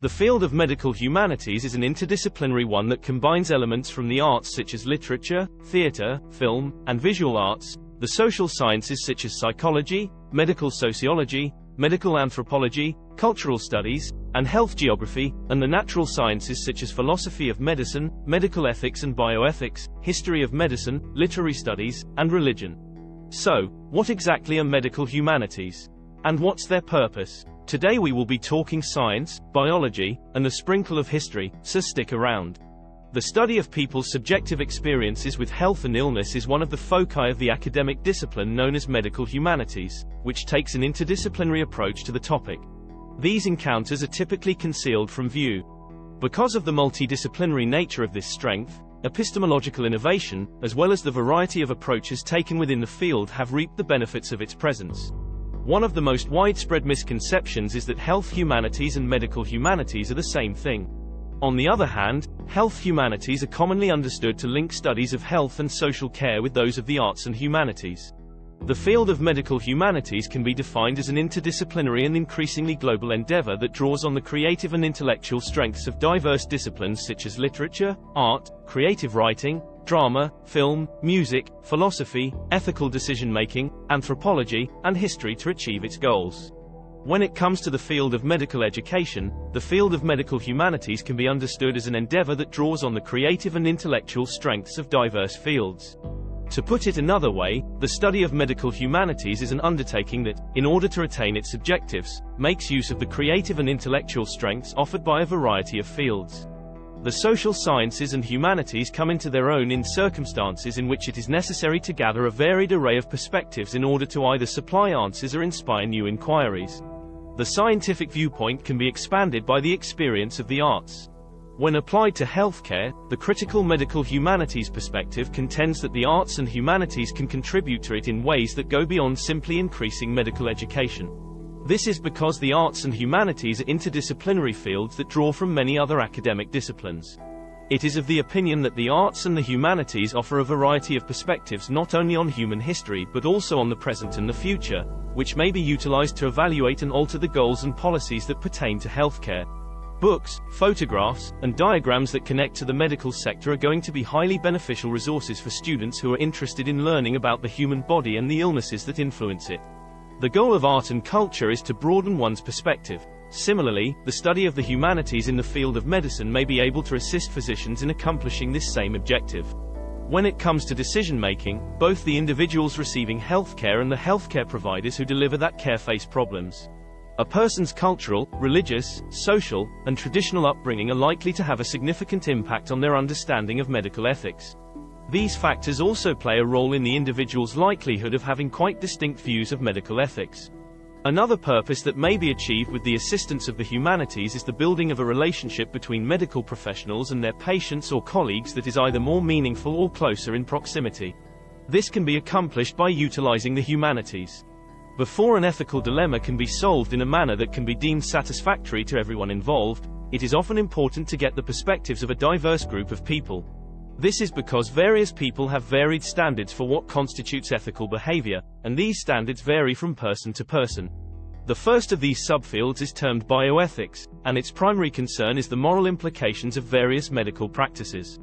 The field of medical humanities is an interdisciplinary one that combines elements from the arts such as literature, theater, film, and visual arts, the social sciences such as psychology, medical sociology, medical anthropology, cultural studies, and health geography, and the natural sciences such as philosophy of medicine, medical ethics and bioethics, history of medicine, literary studies, and religion. So, what exactly are medical humanities? And what's their purpose? Today we will be talking science, biology, and a sprinkle of history, so stick around. The study of people's subjective experiences with health and illness is one of the foci of the academic discipline known as medical humanities, which takes an interdisciplinary approach to the topic. These encounters are typically concealed from view. Because of the multidisciplinary nature of this strength, epistemological innovation, as well as the variety of approaches taken within the field have reaped the benefits of its presence. One of the most widespread misconceptions is that health humanities and medical humanities are the same thing. On the other hand, health humanities are commonly understood to link studies of health and social care with those of the arts and humanities. The field of medical humanities can be defined as an interdisciplinary and increasingly global endeavor that draws on the creative and intellectual strengths of diverse disciplines such as literature, art, creative writing, drama, film, music, philosophy, ethical decision-making, anthropology, and history to achieve its goals. When it comes to the field of medical education, the field of medical humanities can be understood as an endeavor that draws on the creative and intellectual strengths of diverse fields. To put it another way, the study of medical humanities is an undertaking that, in order to attain its objectives, makes use of the creative and intellectual strengths offered by a variety of fields. The social sciences and humanities come into their own in circumstances in which it is necessary to gather a varied array of perspectives in order to either supply answers or inspire new inquiries. The scientific viewpoint can be expanded by the experience of the arts. When applied to healthcare, the critical medical humanities perspective contends that the arts and humanities can contribute to it in ways that go beyond simply increasing medical education. This is because the arts and humanities are interdisciplinary fields that draw from many other academic disciplines. It is of the opinion that the arts and the humanities offer a variety of perspectives not only on human history but also on the present and the future, which may be utilized to evaluate and alter the goals and policies that pertain to healthcare. Books, photographs, and diagrams that connect to the medical sector are going to be highly beneficial resources for students who are interested in learning about the human body and the illnesses that influence it. The goal of art and culture is to broaden one's perspective. Similarly, the study of the humanities in the field of medicine may be able to assist physicians in accomplishing this same objective. When it comes to decision-making, both the individuals receiving healthcare and the healthcare providers who deliver that care face problems. A person's cultural, religious, social, and traditional upbringing are likely to have a significant impact on their understanding of medical ethics. These factors also play a role in the individual's likelihood of having quite distinct views of medical ethics. Another purpose that may be achieved with the assistance of the humanities is the building of a relationship between medical professionals and their patients or colleagues that is either more meaningful or closer in proximity. This can be accomplished by utilizing the humanities. Before an ethical dilemma can be solved in a manner that can be deemed satisfactory to everyone involved, it is often important to get the perspectives of a diverse group of people. This is because various people have varied standards for what constitutes ethical behavior, and these standards vary from person to person. The first of these subfields is termed bioethics, and its primary concern is the moral implications of various medical practices.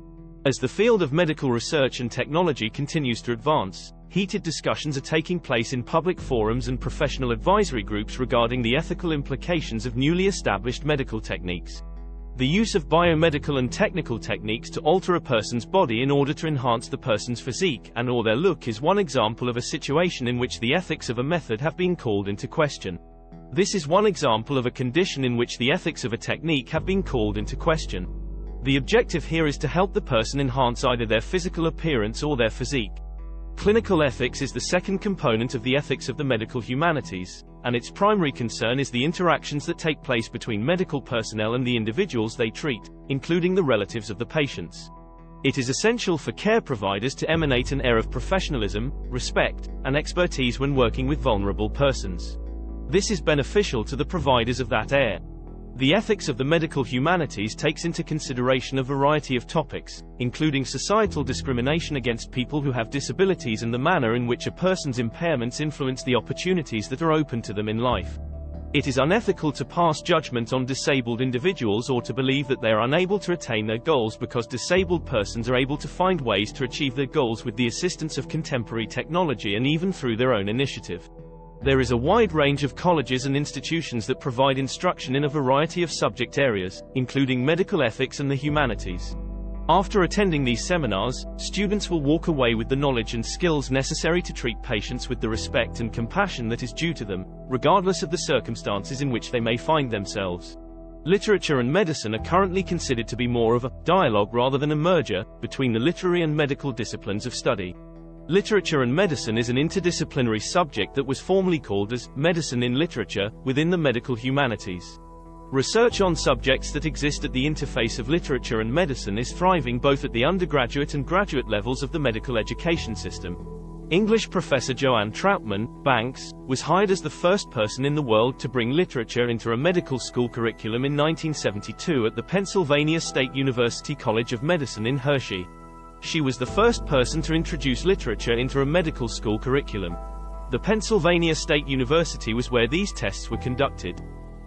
As the field of medical research and technology continues to advance, heated discussions are taking place in public forums and professional advisory groups regarding the ethical implications of newly established medical techniques. The use of biomedical and technical techniques to alter a person's body in order to enhance the person's physique and/or their look is one example of a situation in which the ethics of a method have been called into question. This is one example of a condition in which the ethics of a technique have been called into question. The objective here is to help the person enhance either their physical appearance or their physique. Clinical ethics is the second component of the ethics of the medical humanities, and its primary concern is the interactions that take place between medical personnel and the individuals they treat, including the relatives of the patients. It is essential for care providers to emanate an air of professionalism, respect, and expertise when working with vulnerable persons. This is beneficial to the providers of that air. The ethics of the medical humanities takes into consideration a variety of topics, including societal discrimination against people who have disabilities and the manner in which a person's impairments influence the opportunities that are open to them in life. It is unethical to pass judgment on disabled individuals or to believe that they are unable to attain their goals because disabled persons are able to find ways to achieve their goals with the assistance of contemporary technology and even through their own initiative. There is a wide range of colleges and institutions that provide instruction in a variety of subject areas, including medical ethics and the humanities. After attending these seminars, students will walk away with the knowledge and skills necessary to treat patients with the respect and compassion that is due to them, regardless of the circumstances in which they may find themselves. Literature and medicine are currently considered to be more of a dialogue rather than a merger between the literary and medical disciplines of study. Literature and medicine is an interdisciplinary subject that was formerly called as medicine in literature within the medical humanities. Research on subjects that exist at the interface of literature and medicine is thriving both at the undergraduate and graduate levels of the medical education system. English professor Joanne Troutman, Banks, was hired as the first person in the world to bring literature into a medical school curriculum in 1972 at the Pennsylvania State University College of Medicine in Hershey. She was the first person to introduce literature into a medical school curriculum. The Pennsylvania State University was where these tests were conducted.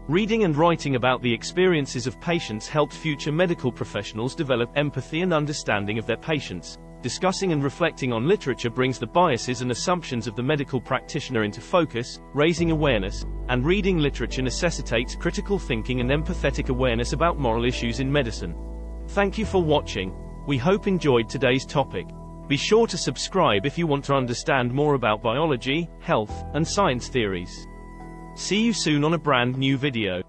Reading and writing about the experiences of patients helped future medical professionals develop empathy and understanding of their patients. Discussing and reflecting on literature brings the biases and assumptions of the medical practitioner into focus, raising awareness, and reading literature necessitates critical thinking and empathetic awareness about moral issues in medicine. Thank you for watching. We hope enjoyed today's topic. Be sure to subscribe if you want to understand more about biology, health, and science theories. See you soon on a brand new video.